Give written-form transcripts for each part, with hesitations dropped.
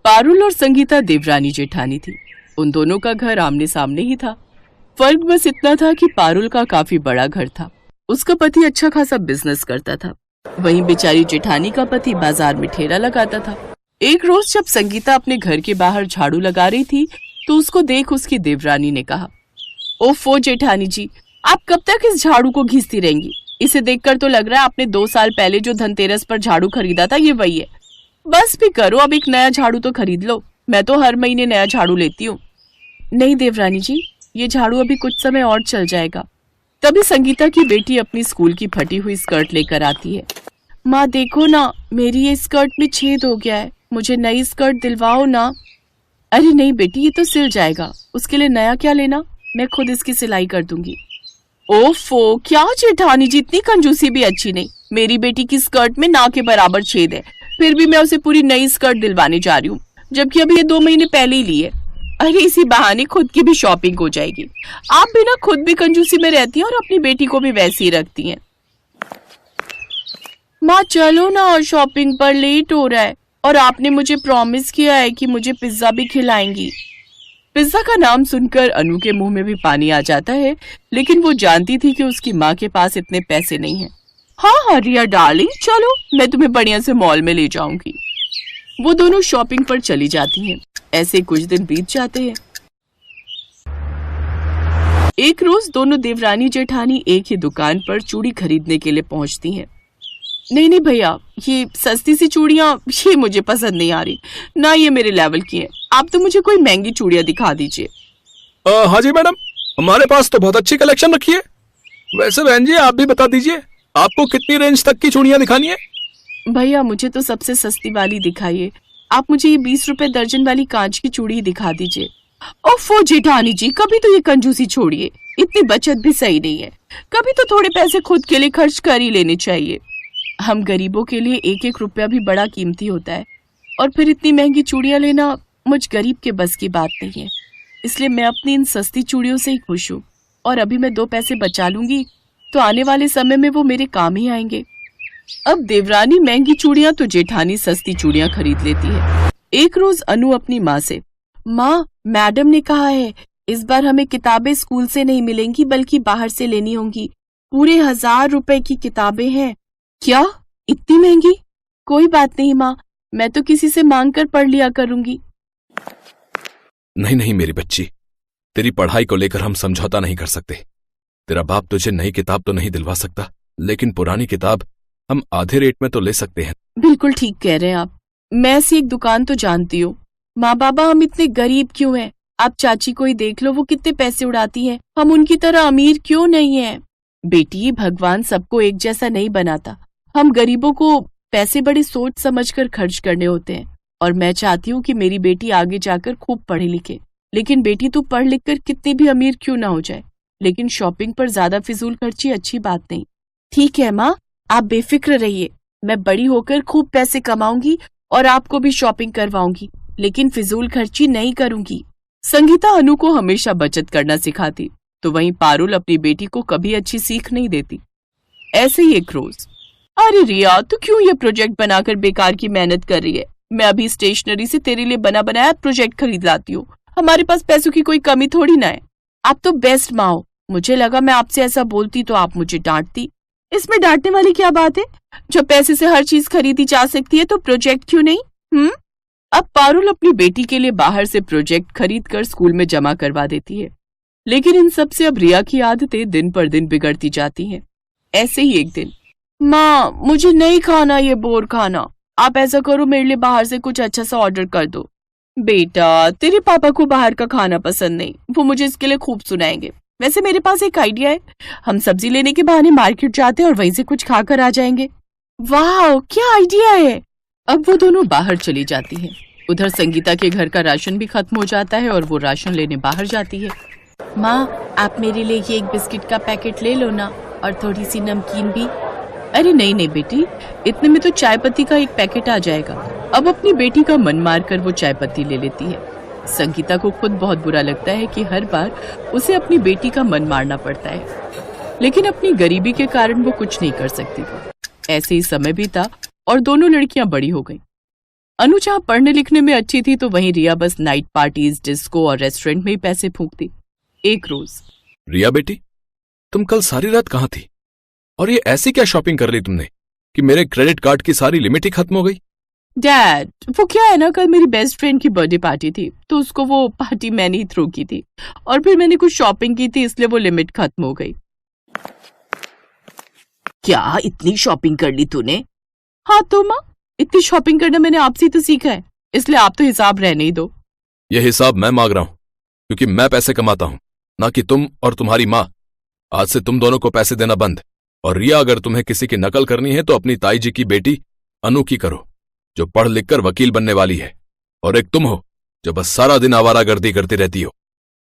पारुल और संगीता देवरानी जेठानी थी। उन दोनों का घर आमने सामने ही था। फर्क बस इतना था कि पारुल का काफी बड़ा घर था। उसका पति अच्छा खासा बिजनेस करता था, वहीं बेचारी जेठानी का पति बाजार में ठेला लगाता था। एक रोज जब संगीता अपने घर के बाहर झाड़ू लगा रही थी तो उसको देख उसकी देवरानी ने कहा, ओफो जेठानी जी, आप कब तक इस झाड़ू को घिसती रहेंगी? इसे देखकर तो लग रहा है आपने 2 साल पहले जो धनतेरस पर झाड़ू खरीदा था ये वही है। बस भी करो, अब एक नया झाड़ू तो खरीद लो। मैं तो हर महीने नया झाड़ू लेती हूँ। नहीं देवरानी जी, ये झाड़ू अभी कुछ समय और चल जाएगा। तभी संगीता की बेटी अपनी स्कूल की फटी हुई स्कर्ट लेकर आती है। माँ देखो ना, मेरी ये स्कर्ट में छेद हो गया है, मुझे नई स्कर्ट दिलवाओ ना। अरे नहीं बेटी, ये तो सिल जाएगा, उसके लिए नया क्या लेना, मैं खुद इसकी सिलाई कर दूंगी। ओफो, क्या जेठानी जी, इतनी कंजूसी भी अच्छी नहीं। मेरी बेटी की स्कर्ट में ना के बराबर छेद है, फिर भी मैं उसे पूरी नई स्कर्ट दिलवाने जा रही हूँ, जबकि अभी ये 2 महीने पहले ही ली है। अरे इसी बहाने खुद की भी शॉपिंग हो जाएगी। आप भी ना खुद भी कंजूसी में रहती हैं और अपनी बेटी को भी वैसी ही रखती हैं। माँ चलो ना, शॉपिंग पर लेट हो रहा है और आपने मुझे प्रॉमिस किया है कि मुझे पिज्जा भी खिलाएंगी। पिज्जा का नाम सुनकर अनु के मुंह में भी पानी आ जाता है, लेकिन वो जानती थी कि उसकी माँ के पास इतने पैसे नहीं हैं। हाँ रिया डार्लिंग, चलो मैं तुम्हें बढ़िया से मॉल में ले जाऊंगी। वो दोनों शॉपिंग पर चली जाती हैं। ऐसे कुछ दिन बीत जाते हैं। एक रोज दोनों देवरानी जेठानी एक ही दुकान पर चूड़ी खरीदने के लिए पहुंचती हैं। नहीं भैया, ये सस्ती सी चूड़ियां ये मुझे पसंद नहीं आ रही, ना ये मेरे लेवल की हैं। आप तो मुझे कोई महंगी चूड़ियां दिखा दीजिए। हाँ जी मैडम, हमारे पास तो बहुत अच्छी कलेक्शन रखी है। वैसे बहन जी आप भी बता दीजिए, आपको कितनी रेंज तक की चूड़ियां दिखानी है? भैया मुझे तो सबसे सस्ती वाली दिखाइए। आप मुझे ये 20 रुपए दर्जन वाली कांच की चूड़ी दिखा दीजिए। ओफो जेठानी जी, कभी तो ये कंजूसी छोड़िए, इतनी बचत भी सही नहीं है। कभी तो थोड़े पैसे खुद के लिए खर्च कर ही लेने चाहिए। हम गरीबों के लिए 1-1 रुपया भी बड़ा कीमती होता है, और फिर इतनी महंगी चूड़ियां लेना मुझ गरीब के बस की बात नहीं है। इसलिए मैं अपनी इन सस्ती चूड़ियों से ही खुश हूँ, और अभी मैं 2 पैसे बचा लूंगी तो आने वाले समय में वो मेरे काम ही आएंगे। अब देवरानी महंगी चूड़ियां तो जेठानी सस्ती चूड़ियां खरीद लेती है। एक रोज अनु अपनी माँ से, माँ मैडम ने कहा है इस बार हमें किताबें स्कूल से नहीं मिलेंगी बल्कि बाहर से लेनी होंगी। पूरे 1000 रुपए की किताबें हैं। क्या, इतनी महंगी? कोई बात नहीं माँ, मैं तो किसी से मांग कर पढ़ लिया करूंगी। नहीं मेरी बच्ची, तेरी पढ़ाई को लेकर हम समझौता नहीं कर सकते। तेरा बाप तुझे नई किताब तो नहीं दिलवा सकता, लेकिन पुरानी किताब हम आधे रेट में तो ले सकते हैं। बिल्कुल ठीक कह रहे हैं आप। मैं ऐसी एक दुकान तो जानती हूँ। माँ बाबा हम इतने गरीब क्यों हैं? आप चाची को ही देख लो, वो कितने पैसे उड़ाती हैं। हम उनकी तरह अमीर क्यों नहीं हैं? बेटी, भगवान सबको एक जैसा नहीं बनाता। हम गरीबों को पैसे बड़ी सोच समझकर खर्च करने होते हैं, और मैं चाहती हूँ कि मेरी बेटी आगे जाकर खूब पढ़े लिखे। लेकिन बेटी तू पढ़ लिख कर कितनी भी अमीर क्यों ना हो जाए, लेकिन शॉपिंग पर ज्यादा फिजूल खर्ची अच्छी बात नहीं। ठीक है माँ, आप बेफिक्र रहिए, मैं बड़ी होकर खूब पैसे कमाऊंगी और आपको भी शॉपिंग करवाऊंगी, लेकिन फिजूल खर्ची नहीं करूंगी। संगीता अनु को हमेशा बचत करना सिखाती, तो वहीं पारुल अपनी बेटी को कभी अच्छी सीख नहीं देती। ऐसे ही एक रोज, अरे रिया, तू क्यों ये प्रोजेक्ट बनाकर बेकार की मेहनत कर रही है? मैं अभी स्टेशनरी से तेरे लिए बना बनाया प्रोजेक्ट खरीद लाती हूँ। हमारे पास पैसों की कोई कमी थोड़ी ना है। आप तो बेस्ट माँ हो। मुझे लगा मैं आपसे ऐसा बोलती तो आप मुझे डांटती। इसमें डांटने वाली क्या बात है? जब पैसे से हर चीज खरीदी जा सकती है तो प्रोजेक्ट क्यों नहीं? अब पारुल अपनी बेटी के लिए बाहर से प्रोजेक्ट खरीद कर स्कूल में जमा करवा देती है, लेकिन इन सब से अब रिया की आदतें दिन पर दिन बिगड़ती जाती हैं। ऐसे ही एक दिन, माँ मुझे नहीं खाना ये बोर खाना, आप ऐसा करो मेरे लिए बाहर से कुछ अच्छा सा ऑर्डर कर दो। बेटा, तेरे पापा को बाहर का खाना पसंद नहीं, वो मुझे इसके लिए खूब सुनाएंगे। वैसे मेरे पास एक आइडिया है, हम सब्जी लेने के बहाने मार्केट जाते हैं और वहीं से कुछ खाकर आ जाएंगे। वाह, क्या आइडिया है। अब वो दोनों बाहर चली जाती हैं। उधर संगीता के घर का राशन भी खत्म हो जाता है और वो राशन लेने बाहर जाती है। माँ, आप मेरे लिए ये एक बिस्किट का पैकेट ले लो ना, और थोड़ी सी नमकीन भी। अरे नहीं बेटी, इतने में तो चाय पत्ती का एक पैकेट आ जाएगा। अब अपनी बेटी का मन मारकर वो चाय पत्ती ले लेती है। संगीता को खुद बहुत बुरा लगता है कि हर बार उसे अपनी बेटी का मन मारना पड़ता है, लेकिन अपनी गरीबी के कारण वो कुछ नहीं कर सकती थी। ऐसे ही समय बीता और दोनों लड़कियां बड़ी हो गईं। अनु जहाँ पढ़ने लिखने में अच्छी थी तो वहीं रिया बस नाइट पार्टीज, डिस्को और रेस्टोरेंट में ही पैसे फूंकती। एक रोज, रिया बेटी, तुम कल सारी रात कहाँ थी? और ये ऐसी क्या शॉपिंग कर ली तुमने कि मेरे क्रेडिट कार्ड की सारी लिमिट ही खत्म हो गई? डैड वो क्या है ना, कल मेरी बेस्ट फ्रेंड की बर्थडे पार्टी थी तो उसको वो पार्टी मैंने ही थ्रो की थी और फिर मैंने कुछ शॉपिंग की थी इसलिए वो लिमिट खत्म हो गई। क्या इतनी शॉपिंग कर ली तूने? हाँ तो माँ, इतनी शॉपिंग करना मैंने आपसे ही तो सीखा है, इसलिए आप तो हिसाब रहने ही दो। यह हिसाब मैं मांग रहा हूं क्योंकि मैं पैसे कमाता हूं, ना कि तुम और तुम्हारी माँ। आज से तुम दोनों को पैसे देना बंद। और रिया, अगर तुम्हें किसी की नकल करनी है तो अपनी ताई जी की बेटी अनु की करो, जो पढ़ लिख कर वकील बनने वाली है। और एक तुम हो जो बस सारा दिन आवारागर्दी करती रहती हो।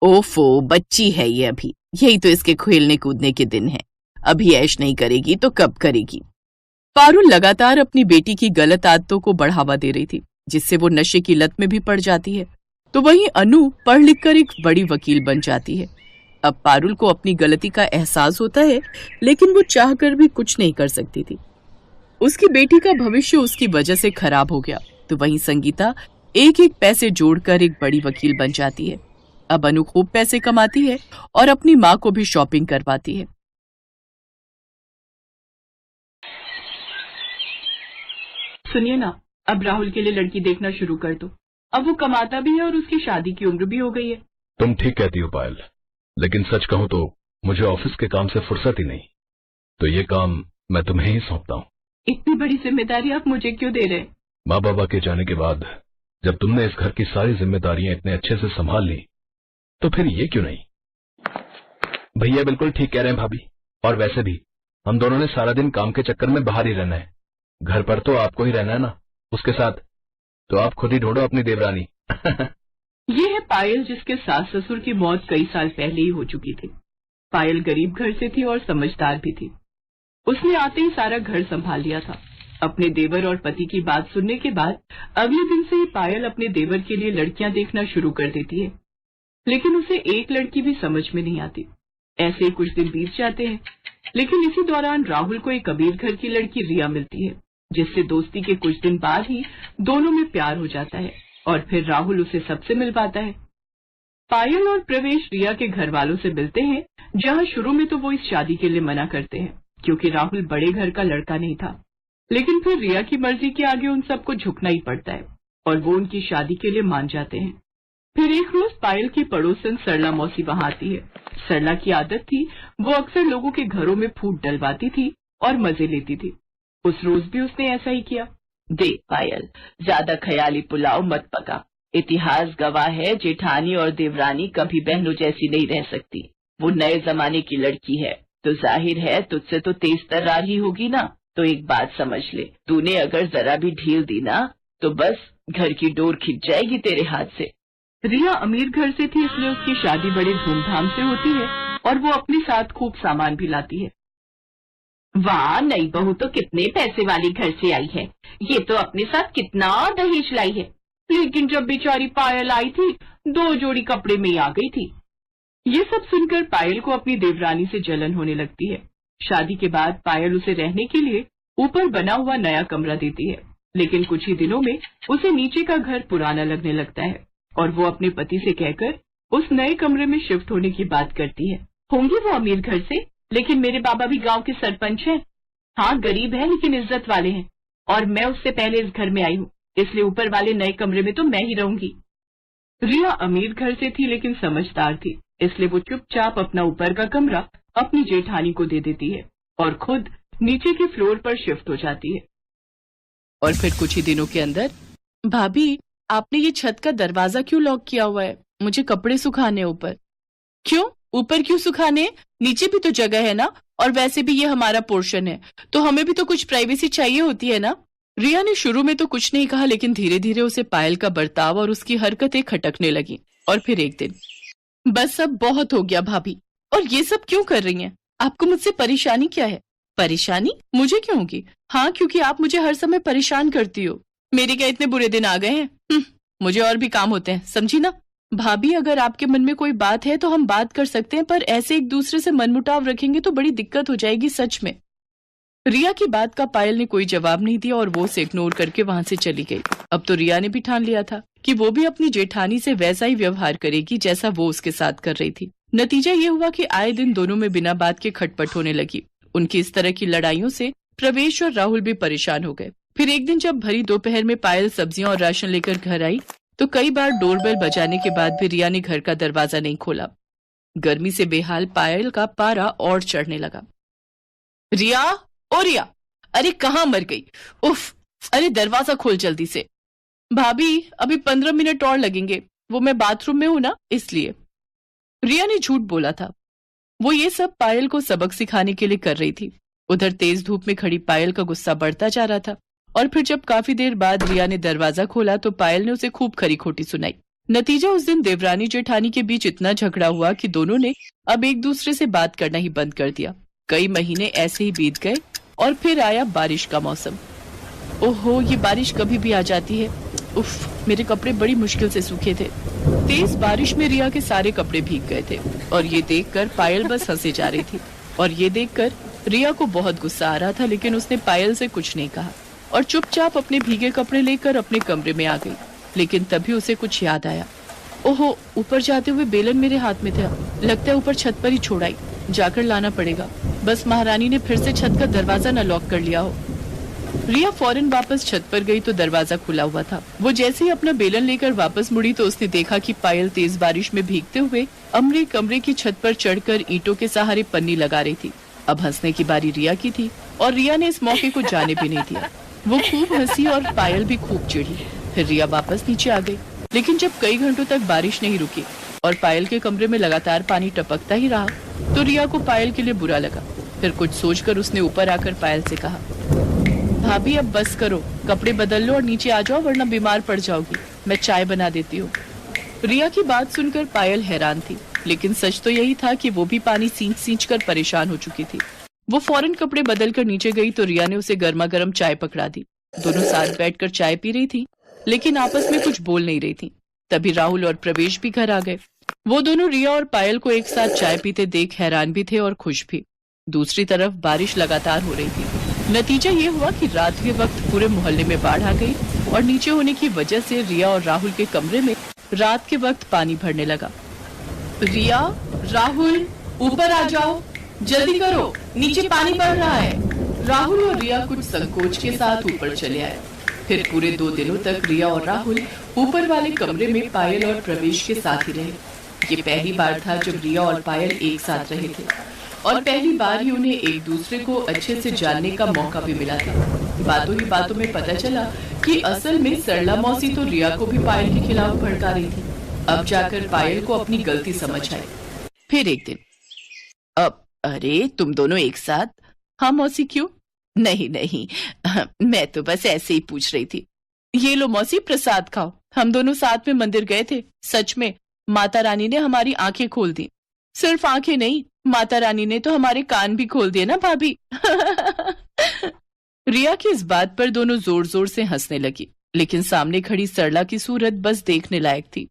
ओफो, बच्ची है ये अभी, यही तो इसके खेलने कूदने के दिन है। अभी ऐश नहीं करेगी तो कब करेगी? पारुल लगातार अपनी बेटी की गलत आदतों को बढ़ावा दे रही थी, जिससे वो नशे की लत में भी पड़ जाती है। तो वहीं अनु पढ़ लिख कर एक बड़ी वकील बन जाती है। अब पारुल को अपनी गलती का एहसास होता है, लेकिन वो चाहकर भी कुछ नहीं कर सकती थी। उसकी बेटी का भविष्य उसकी वजह से खराब हो गया। तो वहीं संगीता एक एक पैसे जोड़कर एक बड़ी वकील बन जाती है। अब अनु खूब पैसे कमाती है और अपनी माँ को भी शॉपिंग करवाती है। सुनिए ना, अब राहुल के लिए लड़की देखना शुरू कर दो। अब वो कमाता भी है और उसकी शादी की उम्र भी हो गई है। तुम ठीक कहती हो पायल, लेकिन सच कहूं तो मुझे ऑफिस के काम से फुर्सत ही नहीं, तो ये काम मैं तुम्हें ही सौंपता हूँ। इतनी बड़ी जिम्मेदारी आप मुझे क्यों दे रहे हैं? माँ बाबा के जाने के बाद जब तुमने इस घर की सारी जिम्मेदारियां इतने अच्छे से संभाल ली, तो फिर ये क्यों नहीं? भैया बिल्कुल ठीक कह रहे हैं भाभी। और वैसे भी हम दोनों ने सारा दिन काम के चक्कर में बाहर ही रहना है, घर पर तो आपको ही रहना है ना उसके साथ, तो आप खुद ही ढूंढो अपनी देवरानी। ये है पायल, जिसके सास ससुर की मौत कई साल पहले ही हो चुकी थी। पायल गरीब घर से थी और समझदार भी थी। उसने आते ही सारा घर संभाल लिया था। अपने देवर और पति की बात सुनने के बाद अगले दिन से ही पायल अपने देवर के लिए लड़कियां देखना शुरू कर देती है, लेकिन उसे एक लड़की भी समझ में नहीं आती। ऐसे ही कुछ दिन बीत जाते हैं, लेकिन इसी दौरान राहुल को एक अमीर घर की लड़की रिया मिलती है, जिससे दोस्ती के कुछ दिन बाद ही दोनों में प्यार हो जाता है और फिर राहुल उसे सबसे मिलवाता है। पायल और प्रवेश रिया के घर वालों से मिलते हैं, जहां शुरू में तो वो इस शादी के लिए मना करते हैं क्योंकि राहुल बड़े घर का लड़का नहीं था, लेकिन फिर रिया की मर्जी के आगे उन सबको झुकना ही पड़ता है और वो उनकी शादी के लिए मान जाते हैं। फिर एक रोज पायल की पड़ोसन सरला मौसी वहां आती है। सरला की आदत थी, वो अक्सर लोगों के घरों में फूट डलवाती थी और मजे लेती थी। उस रोज भी उसने ऐसा ही किया। देख पायल, ज्यादा ख्याली पुलाव मत पका। इतिहास गवाह है, जेठानी और देवरानी कभी बहनों जैसी नहीं रह सकती। वो नए जमाने की लड़की है, तो जाहिर है तुझसे तो तेज तर्रार ही होगी ना। तो एक बात समझ ले, तूने अगर जरा भी ढील दी ना तो बस घर की डोर खिंच जाएगी तेरे हाथ से। रिया अमीर घर से थी, इसलिए उसकी शादी बड़े धूमधाम से होती है और वो अपने साथ खूब सामान भी लाती है। वाह, नई बहू तो कितने पैसे वाली घर से आई है। ये तो अपने साथ कितना दहेज लाई है। लेकिन जब बेचारी पायल आई थी, 2 जोड़ी कपड़े में ही आ गई थी। ये सब सुनकर पायल को अपनी देवरानी से जलन होने लगती है। शादी के बाद पायल उसे रहने के लिए ऊपर बना हुआ नया कमरा देती है, लेकिन कुछ ही दिनों में उसे नीचे का घर पुराना लगने लगता है और वो अपने पति से कहकर उस नए कमरे में शिफ्ट होने की बात करती है। होंगे वो अमीर घर से, लेकिन मेरे बाबा भी गांव के सरपंच हैं। हाँ, गरीब है लेकिन इज्जत वाले हैं, और मैं उससे पहले इस घर में आई हूँ, इसलिए ऊपर वाले नए कमरे में तो मैं ही रहूंगी। रिया अमीर घर से थी लेकिन समझदार थी, इसलिए वो चुपचाप अपना ऊपर का कमरा अपनी जेठानी को दे देती है और खुद नीचे के फ्लोर पर शिफ्ट हो जाती है। और फिर कुछ ही दिनों के अंदर, भाभी आपने ये छत का दरवाजा क्यों लॉक किया हुआ है? मुझे कपड़े सुखाने ऊपर। क्यों? ऊपर क्यों सुखाने? नीचे भी तो जगह है ना, और वैसे भी ये हमारा पोर्शन है, तो हमें भी तो कुछ प्राइवेसी चाहिए होती है ना। रिया ने शुरू में तो कुछ नहीं कहा, लेकिन धीरे धीरे उसे पायल का बर्ताव और उसकी हरकतें खटकने लगी। और फिर एक दिन, बस अब बहुत हो गया भाभी, और ये सब क्यों कर रही हैं? आपको मुझसे परेशानी क्या है? परेशानी मुझे क्यों होगी? हाँ, क्योंकि आप मुझे हर समय परेशान करती हो। मेरे क्या इतने बुरे दिन आ गए हैं? मुझे और भी काम होते हैं, समझी ना। भाभी, अगर आपके मन में कोई बात है तो हम बात कर सकते हैं, पर ऐसे एक दूसरे से मनमुटाव रखेंगे तो बड़ी दिक्कत हो जाएगी सच में। रिया की बात का पायल ने कोई जवाब नहीं दिया और वो उसे इग्नोर करके वहां से चली गई। अब तो रिया ने भी ठान लिया था कि वो भी अपनी जेठानी से वैसा ही व्यवहार करेगी जैसा वो उसके साथ कर रही थी। नतीजा ये हुआ कि आए दिन दोनों में बिना बात के खटपट होने लगी। उनकी इस तरह की लड़ाइयों से प्रवेश और राहुल भी परेशान हो गए। फिर एक दिन जब भरी दोपहर में पायल सब्जियां और राशन लेकर घर आई तो कई बार डोरबेल बजाने के बाद भी रिया ने घर का दरवाजा नहीं खोला। गर्मी से बेहाल पायल का पारा और चढ़ने लगा। रिया, ओ रिया, अरे कहाँ मर गई? उफ, अरे दरवाजा खोल जल्दी से। भाभी अभी 15 मिनट और लगेंगे, वो मैं बाथरूम में हूं ना इसलिए। रिया ने झूठ बोला था। वो ये सब पायल को सबक सिखाने के लिए कर रही थी। उधर तेज धूप में खड़ी पायल का गुस्सा बढ़ता जा रहा था और फिर जब काफी देर बाद रिया ने दरवाजा खोला तो पायल ने उसे खूब खरी खोटी सुनाई। नतीजा उस दिन देवरानी जेठानी के बीच इतना झगड़ा हुआ कि दोनों ने अब एक दूसरे से बात करना ही बंद कर दिया। कई महीने ऐसे ही बीत गए और फिर आया बारिश का मौसम। ओहो, ये बारिश कभी भी आ जाती है। उफ, मेरे कपड़े बड़ी मुश्किल से सूखे थे। तेज बारिश में रिया के सारे कपड़े भीग गए थे और ये देखकर पायल बस हंसे जा रही थी। और ये देखकर रिया को बहुत गुस्सा आ रहा था, लेकिन उसने पायल से कुछ नहीं कहा और चुपचाप अपने भीगे कपड़े लेकर अपने कमरे में आ गई। लेकिन तभी उसे कुछ याद आया। ओहो, ऊपर जाते हुए बेलन मेरे हाथ में था, लगता है ऊपर छत पर ही छोड़ आई, जाकर लाना पड़ेगा। बस महारानी ने फिर से छत का दरवाजा न लॉक कर लिया हो। रिया फौरन वापस छत पर गई तो दरवाजा खुला हुआ था। वो जैसे ही अपना बेलन लेकर वापस मुड़ी तो उसने देखा कि पायल तेज बारिश में भीगते हुए अमरे कमरे की छत पर चढ़कर ईंटों के सहारे पन्नी लगा रही थी। अब हंसने की बारी रिया की थी और रिया ने इस मौके को जाने भी नहीं दिया। वो खूब हंसी और पायल भी खूब चिढ़ी। फिर रिया वापस नीचे आ गई, लेकिन जब कई घंटों तक बारिश नहीं रुकी और पायल के कमरे में लगातार पानी टपकता ही रहा तो रिया को पायल के लिए बुरा लगा। फिर कुछ सोचकर उसने ऊपर आकर पायल से कहा, भाभी अब बस करो, कपड़े बदल लो और नीचे आ जाओ वरना बीमार पड़ जाओगी, मैं चाय बना देती हूँ। रिया की बात सुनकर पायल हैरान थी, लेकिन सच तो यही था कि वो भी पानी सींच सींच कर परेशान हो चुकी थी। वो फौरन कपड़े बदल कर नीचे गई तो रिया ने उसे गर्मा गर्म चाय पकड़ा दी। दोनों साथ बैठकर चाय पी रही थी, लेकिन आपस में कुछ बोल नहीं रही थी। तभी राहुल और प्रवेश भी घर आ गए। वो दोनों रिया और पायल को एक साथ चाय पीते देख हैरान भी थे और खुश भी। दूसरी तरफ बारिश लगातार हो रही थी। नतीजा ये हुआ कि रात के वक्त पूरे मोहल्ले में बाढ़ आ गई और नीचे होने की वजह से रिया और राहुल के कमरे में रात के वक्त पानी भरने लगा। रिया, राहुल, ऊपर आ जाओ, जल्दी करो, नीचे पानी बढ़ रहा है। राहुल और रिया कुछ संकोच के साथ ऊपर चले आए। फिर पूरे 2 दिनों तक रिया और राहुल ऊपर वाले कमरे में पायल और प्रवेश के साथ ही रहे। ये पहली बार था जब रिया और पायल एक साथ रहे थे और पहली बार ही उन्हें एक दूसरे को अच्छे से जानने का मौका भी मिला था। बातों ही बातों में पता चला कि असल में सरला मौसी तो रिया को भी पायल के खिलाफ भड़का रही थी। अब जाकर पायल को अपनी गलती समझ आई। फिर एक दिन, अब अरे तुम दोनों एक साथ? हाँ मौसी, क्यों? नहीं नहीं, मैं तो बस ऐसे ही पूछ रही थी। ये लो मौसी, प्रसाद खाओ। हम दोनों साथ में मंदिर गए थे। सच में माता रानी ने हमारी आंखें खोल दी। सिर्फ आंखें नहीं, माता रानी ने तो हमारे कान भी खोल दिए ना भाभी। रिया की इस बात पर दोनों जोर जोर से हंसने लगी, लेकिन सामने खड़ी सरला की सूरत बस देखने लायक थी।